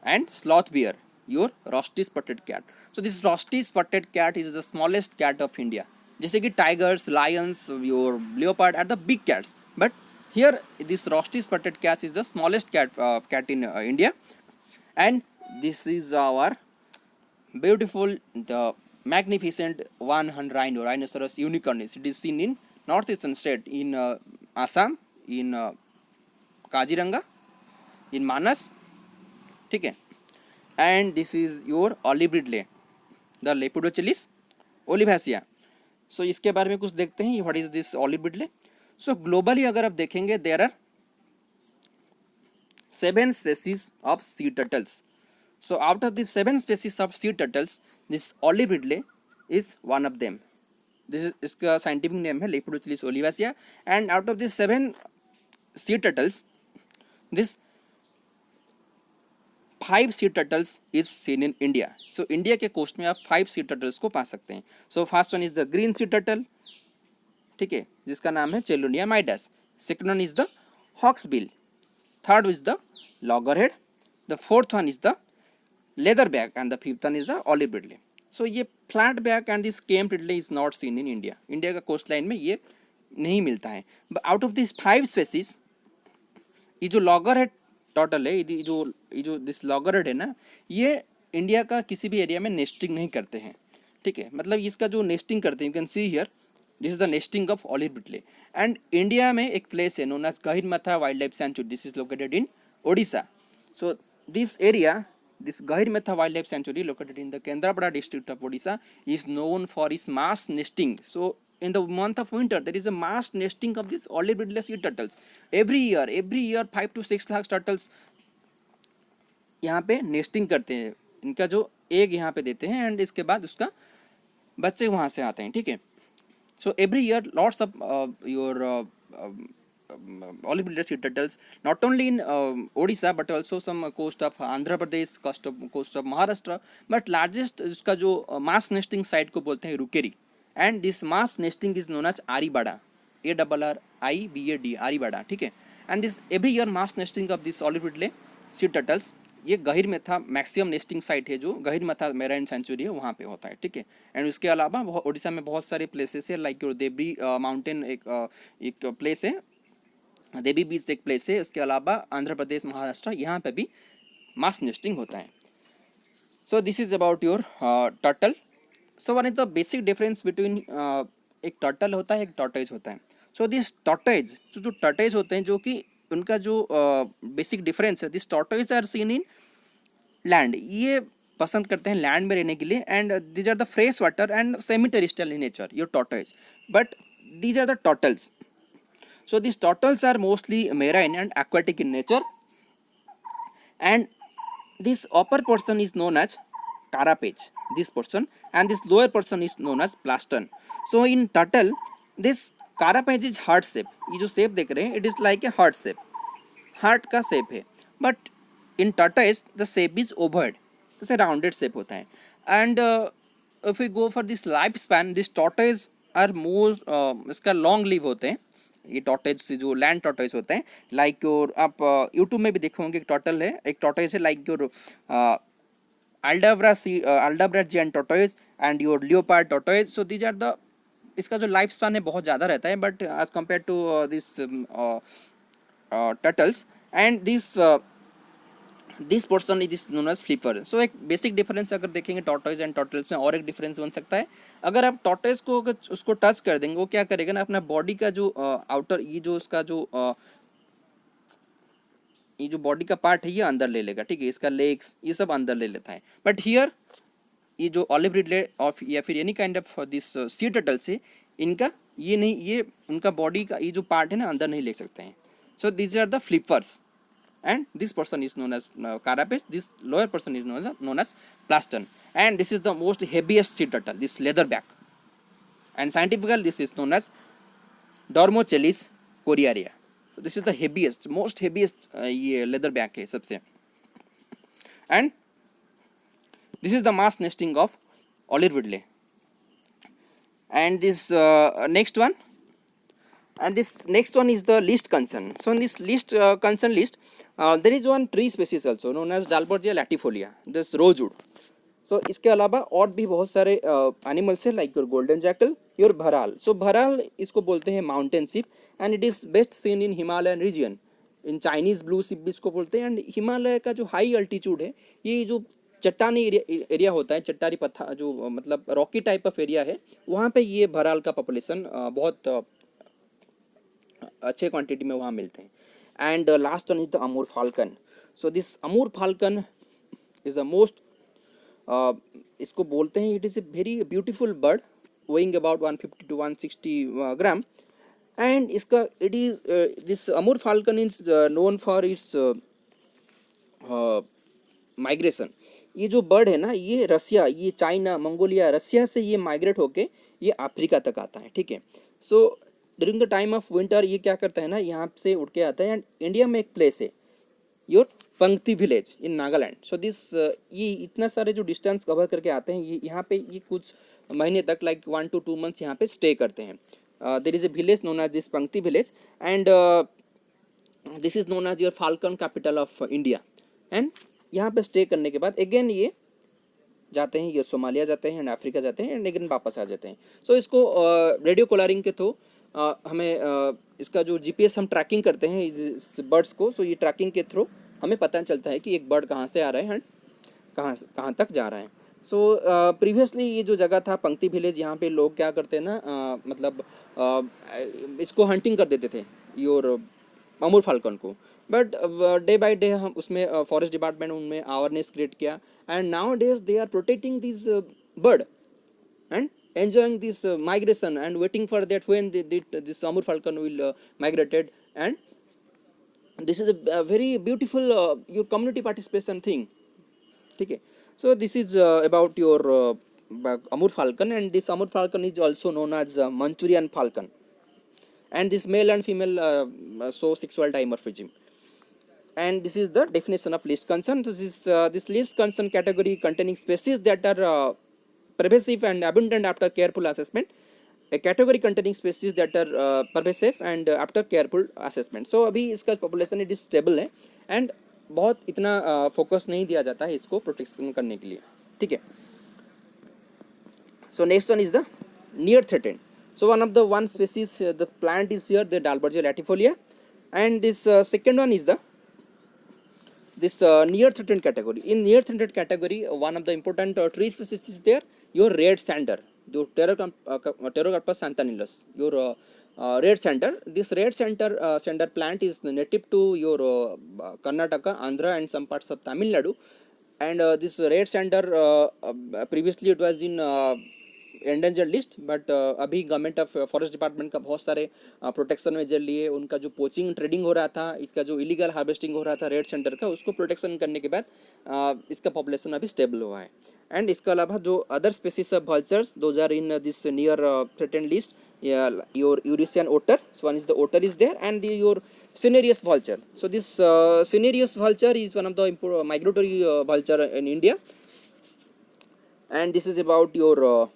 and sloth bear, your rusty spotted cat. So this rusty spotted cat is the smallest cat of India. जैसे कि tigers, lions, your leopard are the big cats, but here this rusty spotted cat is the smallest cat in India, and this is our beautiful the magnificent one-horned rhinoceros unicornis. It is seen in northeastern state in Assam, in Kaziranga, in Manas. ठीक है. and this is your olive ridley, the Lepidopteris olivacea. so इसके बारे में कुछ देखते हैं. what is this olive ridley? So globally अगर आप देखेंगे there are 7 species of sea turtles. So out of this 7 species of sea turtles this olive ridley is one of them. This इसका साइंटिफिक नेम है Lepidochelys olivacea. And out of this 7 sea turtles this 5 sea turtles is seen in India. So India के coast में आप 5 sea turtles को पा सकते हैं. So first one is the green sea turtle. ठीक है. जिसका नाम है Chelonia mydas. Second one is the hawksbill. Third is the loggerhead. The fourth one is the leatherback and the fifth one is the olive ridley. So ये flatback and this Kemp ridley is not seen in India. India का coastline में ये नहीं मिलता है. But out of this 5 species, ये जो logger head total है, ये जो दिस लॉगर हेड है ना, ये इंडिया का किसी भी एरिया में नेस्टिंग नहीं करते हैं. ठीक है, मतलब इसका जो नेस्टिंग करते हैं, you can see here this is the nesting of olive ridley. And India में एक प्लेस है known as Gahirmatha wild life sanctuary. This is located in Odisha. So this area, this Gahirmatha Wildlife Sanctuary located in the Kendrapada district of Odisha is known for its mass nesting. So in the month of winter there is a mass nesting of these olive ridley sea turtles. Every year 5 to 6 lakh turtles यहाँ पे nesting करते हैं. इनका जो egg यहाँ पे देते हैं एंड इसके बाद उसका बच्चे वहाँ से आते हैं. ठीक है, so every year lots of your olive ridley sea turtles not only in Odisha but also some coast of Andhra Pradesh, coast of Maharashtra. but largest इसका जो mass nesting site को बोलते हैं रुकेरी. and this mass nesting is known as Aribada, ARRIBAD, Aribada. ठीक है, and this every year mass nesting of this olive ridley sea turtles, ये गहिरमथा maximum nesting site है जो गहिरमथा मेराइन सेंचुरी है वहाँ पे होता है. ठीक है, एंड उसके अलावा उड़ीसा में बहुत सारे प्लेसेस है लाइक योर देवरी माउंटेन एक प्लेस है, देवी बीच एक प्लेस है. उसके अलावा आंध्र प्रदेश, महाराष्ट्र, यहाँ पे भी मास नेस्टिंग होता है. So this is about your turtle. So one is the basic difference between एक टर्टल होता है, एक टॉर्टोइज होता है. सो दिस टॉर्टोइज, जो टर्टोइज होते हैं, जो कि उनका जो बेसिक डिफरेंस है, this tortoise are seen in land. ये पसंद करते हैं लैंड में रहने के लिए. And these are the fresh water and semi terrestrial in nature, your tortoise. But these are the turtles. So these turtles are mostly marine and aquatic in nature, and this upper portion is known as carapace, this portion, and this lower portion is known as plastron. So in turtle, this carapace is heart shape. ये जो shape देख रहे हैं, it is like a heart shape, heart का shape है. But in tortoise the shape is ovoid, जैसे rounded shape होता है. And if we go for this lifespan, this tortoise are more इसका long live होते हैं. ये टॉर्टोइज जो लैंड टॉर्टोइज होते हैं, लाइक योर आप यूट्यूब में भी देखे होंगे, एक टॉर्टल है, एक टॉर्टोइज है like your Aldabra giant tortoise and your leopard tortoise. So these are the, इसका जो लाइफ स्पैन है बहुत ज़्यादा रहता है but as compare to this turtles. And this portion is known as flipper. So एक बेसिक डिफरेंस अगर देखेंगे टॉर्टोइज एंड टर्टल्स में, और एक डिफरेंस बन सकता है. अगर आप टॉर्टोइज को अगर उसको टच कर देंगे, वो क्या करेगा ना, अपना बॉडी का जो आउटर, ये जो उसका जो ये जो बॉडी का पार्ट है ये अंदर ले लेगा. ठीक है, इसका लेग्स ये सब अंदर ले लेता है. बट हियर ये जो ऑलिव रिडले ऑफ या फिर any kind of this C turtles है, इनका ये नहीं, ये उनका बॉडी का ये जो पार्ट है ना अंदर नहीं ले सकते हैं. So this are the flippers. And this portion is known as carapace. This lower portion is known as plastron. And this is the most heaviest sea turtle, this leatherback. And scientifically this is known as Dormochelys coriaria. So this is the heaviest, most heaviest ये leatherback है सबसे. And this is the mass nesting of olive ridley. And this next one. And this next one is the least concern. So in this least concern list, there is one tree species also known as Dalbergia latifolia, this rosewood. So इसके अलावा और भी बहुत सारे animals है like your golden jackal, your bharal. So bharal इसको बोलते हैं mountain sheep and it is best seen in Himalayan region. In Chinese blue sheep भी इसको बोलते हैं. एंड हिमालय का जो हाई अल्टीट्यूड है, ये जो चट्टानी एरिया होता है, चट्टानी पत्थर जो मतलब रॉकी टाइप ऑफ एरिया है, वहाँ पे ये भराल का पॉपुलेशन बहुत अच्छे क्वांटिटी में वहाँ मिलते हैं. And last one is the Amur falcon. So this Amur falcon is the most, इसको बोलते हैं, it is a very beautiful bird weighing about 150 to 160 gram. And इसका it is this Amur falcon is known for its migration. ये जो bird है ना, ये रसिया, ये चाइना, मंगोलिया, रसिया से ये माइग्रेट होके ये अफ्रीका तक आता है. ठीक है, so during the time of winter ये क्या करता है ना, यहाँ से उड़ के आता है. एंड इंडिया में एक प्लेस है योर पंक्ति village in Nagaland. So this ये इतना सारे जो डिस्टेंस कवर करके आते हैं, ये यहाँ पे ये कुछ महीने तक लाइक 1 to 2 months यहाँ पे स्टे करते हैं. There is a village known as this Pangti village. And this is known as your falcon capital of India. एंड यहाँ पे स्टे करने के बाद अगेन ये जाते हैं, ये सोमालिया जाते हैं एंड अफ्रीका जाते हैं एंड अगेन वापस आ जाते हैं। सो इसको रेडियो कॉलरिंग के थ्रू हमें इसका जो जीपीएस हम ट्रैकिंग करते हैं इस बर्ड्स को, सो ये ट्रैकिंग के थ्रू हमें पता चलता है कि एक बर्ड कहाँ से आ रहा है एंड कहाँ तक जा रहा है। सो प्रीवियसली ये जो जगह था पंक्ति विलेज, यहाँ पे लोग क्या करते हैं ना, मतलब इसको हंटिंग कर देते थे योर अमूर फाल्कन को, बट डे बाय डे हम उसमें फॉरेस्ट डिपार्टमेंट उनमें अवेयरनेस क्रिएट किया and nowadays they are protecting this bird and enjoying this migration and waiting for that when this Amur falcon will migrated, and this is a very beautiful your community participation thing. ठीक है, so this is about your Amur falcon, and this Amur falcon is also known as Manchurian falcon, and this male and female show sexual dimorphism. And this is the definition of least concern. This least concern category containing species that are pervasive and abundant after careful assessment. A category containing species that are pervasive and after careful assessment. So अभी इसका population it is stable है and बहुत इतना focus नहीं दिया जाता है इसको प्रोटेक्शन करने के लिए, ठीक है। So next one is the near threatened. So one of the one species the plant is here, the Dalbergia latifolia, and this second one is the this near threatened category. In near threatened category, one of the important tree species is there, your red sander, your Pterocarpus xanthanellus, your red sander. This red sander plant is native to your Karnataka, Andhra and some parts of Tamil Nadu, and this red sander previously it was in endangered list, but अभी government of forest department का बहुत सारे protection major लिए, उनका जो poaching trading हो रहा था, इसका जो इलीगल हार्वेस्टिंग हो रहा था रेड सेंटर का, उसको प्रोटेक्शन करने के बाद इसका पॉपुलेशन अभी स्टेबल हुआ है। एंड इसके अलावा जो other species of vultures those are in this near threatened list, your Eurasian otter, one is the otter is there, and your cinereous vulture. So this cinereous vulture is one of the migratory vulture in India, and this is about your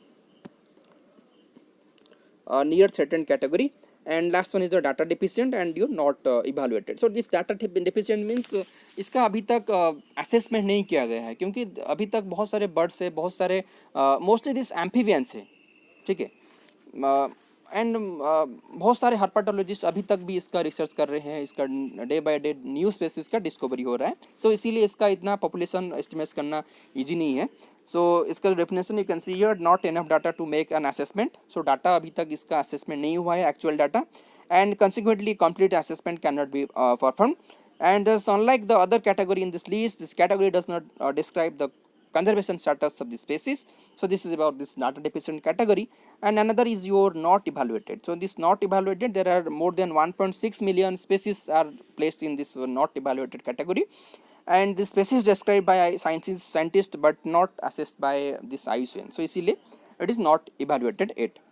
near threatened category. And last one is the data deficient and you not evaluated. So this data deficient means इसका अभी तक assessment नहीं किया गया है, क्योंकि अभी तक बहुत सारे birds है, बहुत सारे mostly this amphibians है, ठीक है, एंड बहुत सारे हर्पेटोलॉजिस्ट अभी तक भी इसका रिसर्च कर रहे हैं, इसका day by day new species का डिस्कवरी हो रहा है। सो इसीलिए इसका इतना पॉपुलेशन एस्टिमेट करना इजी नहीं है। सो इसका जो definition you can see here, not enough data to make an assessment. So data अभी तक इसका असेसमेंट नहीं हुआ है, actual data, and consequently complete assessment can not be perform. And thus, unlike the other category in this list, this category does not describe the conservation status of the species. So this is about this data deficient category. And another is your not evaluated. So this not evaluated, there are more than 1.6 million species are placed in this not evaluated category, and this species described by scientists but not assessed by this IUCN. So इसीलिए it is not evaluated yet.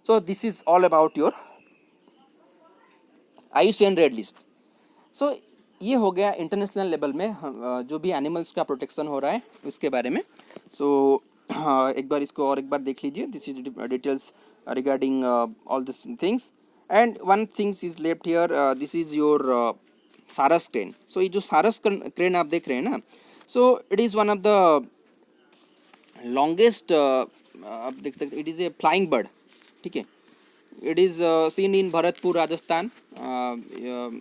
So this is all about your IUCN red list. सो ये हो गया international level में जो भी animals का protection हो रहा है उसके बारे में। सो हाँ, एक बार इसको और एक बार देख लीजिए। This is details regarding all this things, and one things is left here, this is your सारस क्रेन। सो ये जो सारस क्रेन आप देख रहे हैं ना, सो it is one of the longest, आप देख सकते, it is A flying bird, ठीक है। It is seen in Bharatpur, Rajasthan.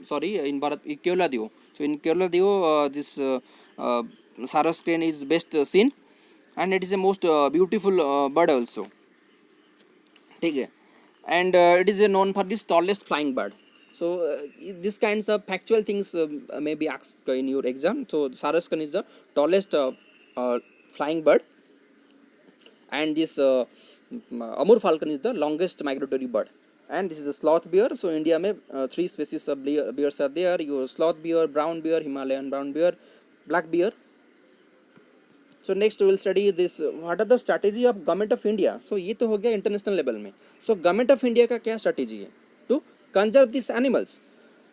Sorry, in Kerala Dio. So in Kerala Dio, this Saras crane is best seen, and it is the most beautiful bird also. ठीक है, and it is known for this tallest flying bird. So these kinds of factual things may be asked in your exam. So Saras crane is the tallest flying bird, and this Amur falcon is the longest migratory bird, and this is the sloth bear. So India में 3 species of bears are there, your sloth bear, brown bear, Himalayan brown bear, black bear. So next we will study this, what are the strategy of government of India. So ये तो हो गया international level में। So government of India का क्या strategy है to conserve these animals.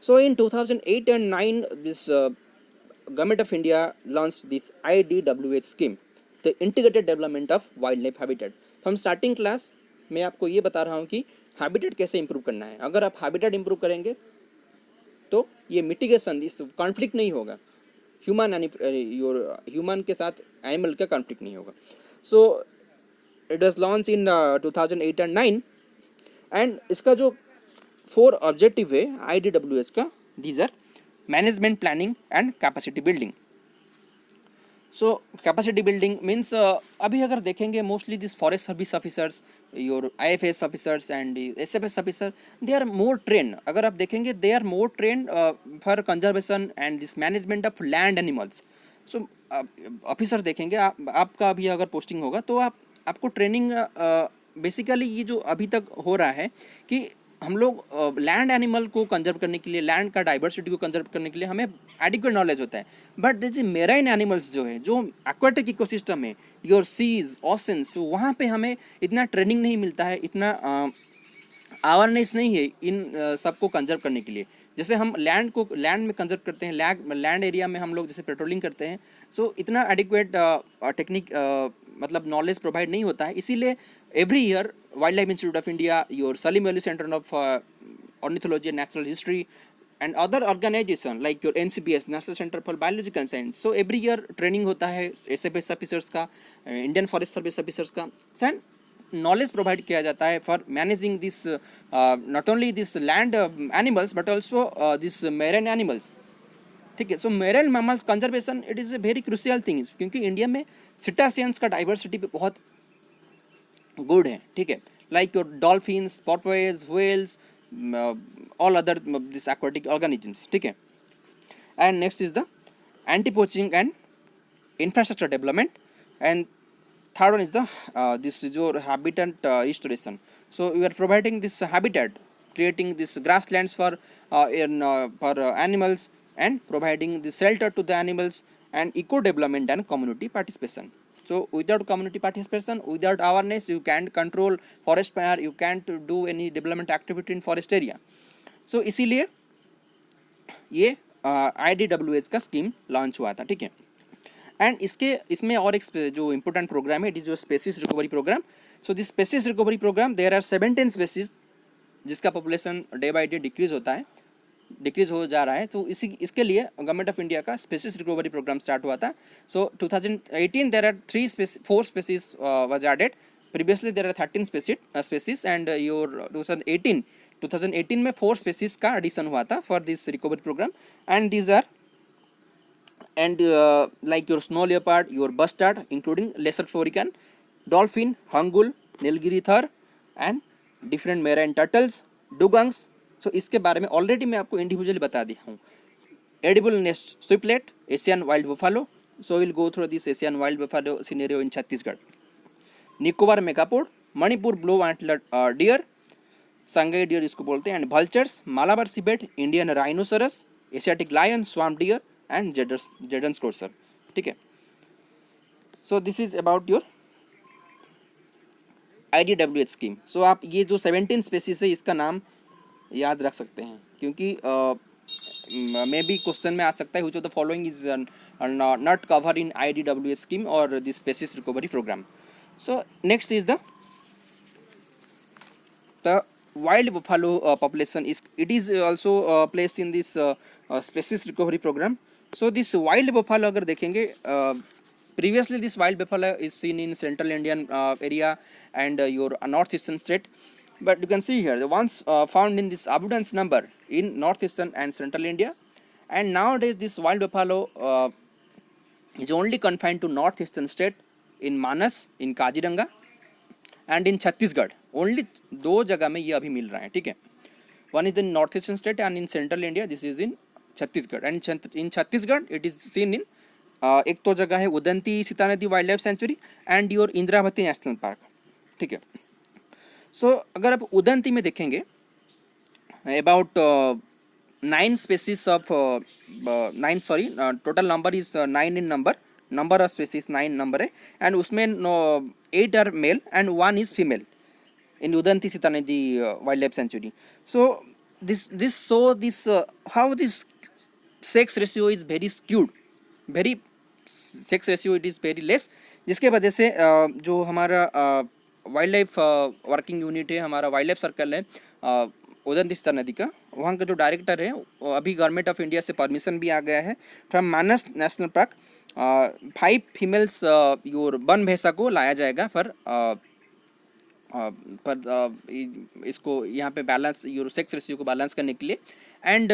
So in 2008 and 9 this government of India launched this IDWH scheme, the integrated development of wildlife habitat. हम starting class में आपको ये बता रहा हूँ कि हैबिटेट कैसे इंप्रूव करना है। अगर आप हैबिटेट इंप्रूव करेंगे तो ये मिटिगेशन, इस कॉन्फ्लिक्ट नहीं होगा, ह्यूमन के साथ एनिमल का कॉन्फ्लिक्ट नहीं होगा. So it was launch in 2008 and 9. And इसका जो 4 ऑब्जेक्टिव है IDWH का, these are management, planning and capacity building. So capacity building means अभी अगर देखेंगे mostly this forest service officers, your IFS officers and SFS officer, they are more train. अगर आप देखेंगे they are more train for conservation and this management of land animals. So officer देखेंगे आपका अभी अगर पोस्टिंग होगा तो आपको ट्रेनिंग बेसिकली ये जो अभी तक हो रहा है कि हम लोग लैंड एनिमल को कंजर्व करने के लिए, लैंड का डाइवर्सिटी को कंजर्व करने के लिए हमें एडिक्वेट नॉलेज होता है. बट जैसे मेराइन एनिमल्स जो है, जो एक्वाटिक इकोसिस्टम है, योर सीज, ओशंस, वहाँ पे हमें इतना ट्रेनिंग नहीं मिलता है, इतना अवेयरनेस नहीं है इन सबको कंजर्व करने के लिए. जैसे हम लैंड में कंजर्व करते हैं, लैंड एरिया में हम लोग जैसे पेट्रोलिंग करते हैं, सो इतना एडिक्वेट टेक्निक मतलब नॉलेज प्रोवाइड नहीं होता है. इसीलिए every year wild life institute of India, your Salim valley centre of ornithology and natural history and other organization like your NCBS, National Center for Biological Science, so every year training होता है SFS officers का, Indian forest service officers का, and knowledge provide किया जाता है for managing this not only this land animals but also this marine animals. ठीक है. So marine mammals conservation it is a very crucial thing, क्योंकि India में cetaceans का diversity पे बहुत गुड है. ठीक है. Like your dolphins, पोर्पोइज, whales, all other this aquatic organisms. ठीक है. And next is the anti-poaching and infrastructure development, and third one is the this is your habitat restoration. So we are providing this habitat, creating this grasslands for animals, and providing the shelter to the animals, and eco development and community participation. So without community participation, without awareness, you can't control forest fire, you can't do any development activity in forest area. So इसीलिए ये IDWH का scheme launch हुआ था. ठीक है. And इसमें और एक जो इम्पोर्टेंट प्रोग्राम है, इट इज़ जो species recovery program. So this species recovery program, there are 17 species जिसका population day by day decrease हो जा रहा है. तो इसके लिए गवर्नमेंट ऑफ इंडिया का स्पेसीज रिकवरी प्रोग्राम स्टार्ट हुआ था. So 2018 there are 4 species was added. Previously there are 13 species and your 2018 में 4 स्पेसीज का एडिशन हुआ था for this recovery program. And these are and like your snow leopard, your bustard including lesser florican, dolphin, hangul, Nilgiri tahr and different marine turtles, dugongs. सो इसके बारे में already मैं आपको इंडिविजुअली बता दिया हूँ. Edible nest swiftlet, Asian wild buffalo. So will go through this Asian wild buffalo scenario in Chhattisgarh. Nicobar megapode, Manipur brow antler deer, Sangai deer इसको बोलते हैं, and vultures, Malabar civet, Indian rhinoceros, Asiatic lion, swamp deer and Jerdon's courser. ठीक है. So this is about your IDWH scheme. सो आप ये जो 17 species है इसका नाम याद रख सकते हैं, क्योंकि मे बी क्वेश्चन में आ सकता है which of the following is not cover in IDWH scheme और this species recovery program. So next is the wild buffalo population is also placed in this species recovery program. So this wild buffalo अगर देखेंगे, previously this wild buffalo is seen in central Indian area and your northeastern state, but you can see here the ones found in this abundance number in northeastern and central India, and nowadays this wild buffalo is only confined to northeastern state in Manas, in Kaziranga and in Chhattisgarh. Only 2 जगह में ये अभी मिल रहा है. ठीक है. One is in north eastern state and in central India, this is in Chhattisgarh. And in Chhattisgarh it is seen इन एक तो जगह है Udanti Sitanadi wild life sanctuary and your Indravati national park. ठीक है. सो अगर आप उदंती में देखेंगे, about 9 species of 9 sorry total number is 9 in number of species 9 number है, एंड उसमें 8 are male and 1 is female in Udanti Sitanadi wild life sanctuary. So this how this sex ratio is very skewed, very sex ratio it is very less, जिसके वजह से जो हमारा wild life working unit है, हमारा wild life circle है उदंती सीता नदी का, वहाँ का जो डायरेक्टर है अभी गवर्नमेंट ऑफ इंडिया से परमिशन भी आ गया है from Manas national park 5 females your one भैंसा को लाया जाएगा पर इसको यहाँ पे बैलेंस योर सेक्स रेशियो को बैलेंस करने के लिए। And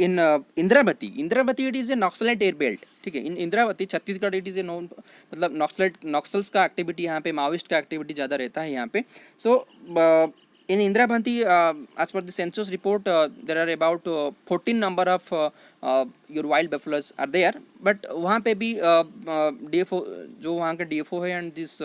in Indravati it is a Naxalite air belt, ठीक है। In Indravati Chhattisgarh it is a known, मतलब नक्सल्स का एक्टिविटी यहाँ पे, माओइस्ट का एक्टिविटी ज़्यादा रहता है यहाँ पे। सो in Indravati, as per the census report, there are about 14 number of your wild buffaloes are there, but वहाँ पे भी DFO जो वहाँ का DFO है एंड दिस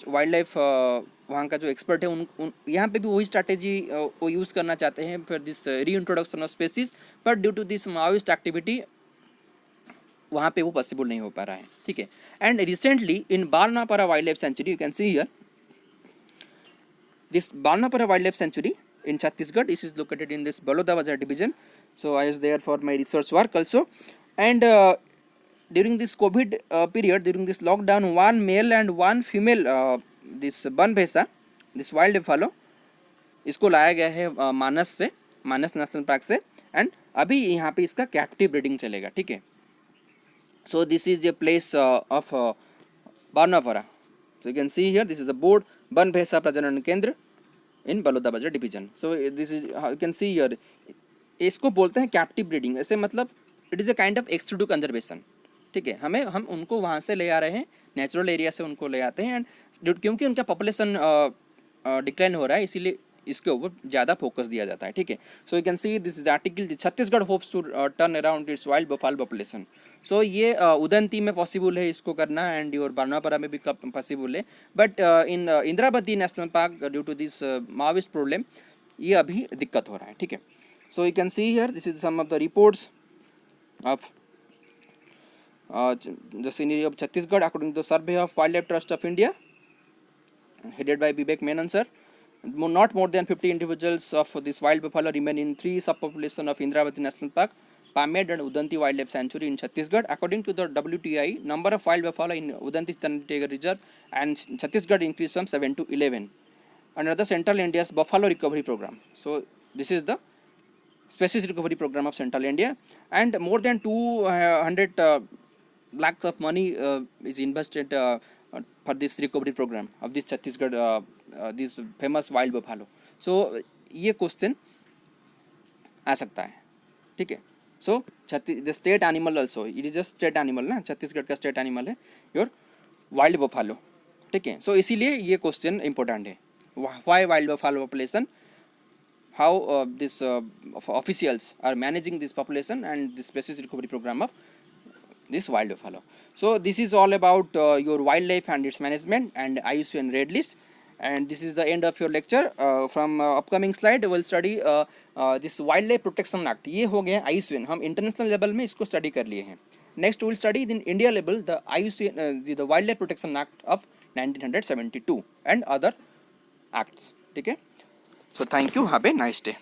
वाइल्ड लाइफ वहाँ का जो एक्सपर्ट है उन यहाँ पे भी वही स्ट्रैटेजी वो यूज़ करना चाहते हैं for this reintroduction of species, but due to this Maoist activity वहाँ पे वो पॉसिबल नहीं हो पा रहा है, ठीक है। And recently in Barnapara wild life sanctuary, you can see here this Banapara Wildlife Sanctuary in Chhattisgarh. This is located in this Baloda Bazar division. So I was there for my research work also. And during this COVID period, during this lockdown, one male and one female this Banbhesa, this wild buffalo, इसको लाया गया है मानस से, Manas national park से। And अभी यहाँ पे इसका कैप्टिव ब्रीडिंग चलेगा, ठीक है। So this is the place of Barnapara. So you can see here, this is the board Ban Bhesa Prajanan Kendra in Baloda Bazar division. So this is how you can see here, इसको बोलते हैं captive breeding. ऐसे मतलब it is a kind of exclusive conservation, ठीक है। हम उनको वहाँ से ले आ रहे हैं, नेचुरल एरिया से उनको ले आते हैं, एंड क्योंकि उनका पॉपुलेशन डिक्लाइन हो रहा है इसीलिए इसके ऊपर ज़्यादा फोकस दिया जाता है, ठीक है। So you can see this is article, Chhattisgarh hopes to turn around its wild buffalo population. So ये उदंती में पॉसिबल है इसको करना, एंड और बारनापारा में भी पॉसिबल है, but in Indravati national park due to this Maoist problem ये अभी दिक्कत हो रहा है, ठीक है। So you can see here, this is some of the reports of the scenery of Chhattisgarh according to the Survey of Wildlife Trust of India, headed by Vivek Menon sir. Not more than 50 individuals of this wild buffalo remain in 3 subpopulation of Indravati National Park, Pamed and Udanti Wildlife Sanctuary in Chhattisgarh. According to the WTI, number of wild buffalo in Udanti Tiger Reserve and Chhattisgarh increased from 7 to 11 under the Central India's Buffalo Recovery Program. So this is the species recovery program of Central India, and more than 200 lakhs of money is invested for this recovery program of this Chhattisgarh this famous wild buffalo. So ये question आ सकता है, ठीक है। So the state animal also, it is a state animal ना, छत्तीसगढ़ का state animal है your wild buffalo, ठीक है। सो इसीलिए ये क्वेश्चन इंपॉर्टेंट है, why wild buffalo population, how this officials are managing this population and this species recovery program of this wild buffalo. So this is all about your wildlife and its management and IUCN red list, and this is the end of your lecture. From upcoming slide we'll study this wildlife protection act. ये हो गया IUCN, हम international level में इसको study कर लिए हैं। Next will study in India level the IUCN the wild life protection act of 1972 and other acts, ठीक है। So thank you, have a nice day.